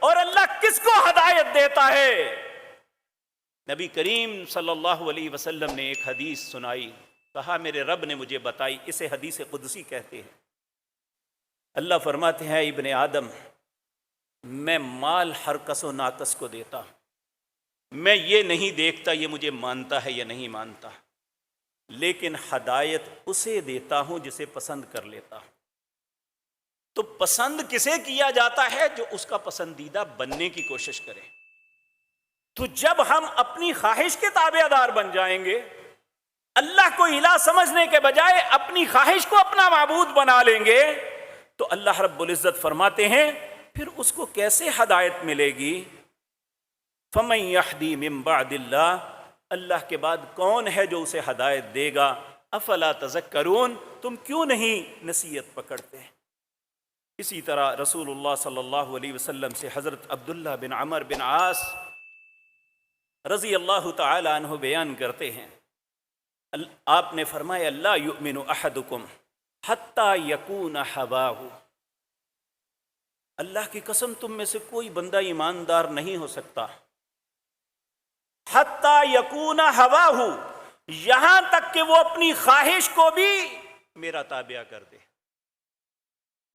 اور اللہ کس کو ہدایت دیتا ہے؟ نبی کریم صلی اللہ علیہ وسلم نے ایک حدیث سنائی، کہا میرے رب نے مجھے بتائی، اسے حدیث قدسی کہتے ہیں۔ اللہ فرماتے ہیں ابن آدم، میں مال ہر کس و ناکس کو دیتا ہوں، میں یہ نہیں دیکھتا یہ مجھے مانتا ہے یا نہیں مانتا، لیکن ہدایت اسے دیتا ہوں جسے پسند کر لیتا ہوں۔ تو پسند کسے کیا جاتا ہے؟ جو اس کا پسندیدہ بننے کی کوشش کرے۔ تو جب ہم اپنی خواہش کے تابع دار بن جائیں گے، اللہ کو الہ سمجھنے کے بجائے اپنی خواہش کو اپنا معبود بنا لیں گے، تو اللہ رب العزت فرماتے ہیں پھر اس کو کیسے ہدایت ملے گی؟ فَمَن يَهْدِي مِن بَعْدِ اللَّهِ، اللہ کے بعد کون ہے جو اسے ہدایت دے گا؟ افلا تذکرون، تم کیوں نہیں نصیحت پکڑتے؟ اسی طرح رسول اللہ صلی اللہ علیہ وسلم سے حضرت عبداللہ بن عمر بن عاص رضی اللہ تعالی عنہ بیان کرتے ہیں، آپ نے فرمایا لا یؤمن احدکم حتی یکون ہواہ، اللہ کی قسم تم میں سے کوئی بندہ ایماندار نہیں ہو سکتا حتی یکون ہواہ، یہاں تک کہ وہ اپنی خواہش کو بھی میرا تابع کر دے۔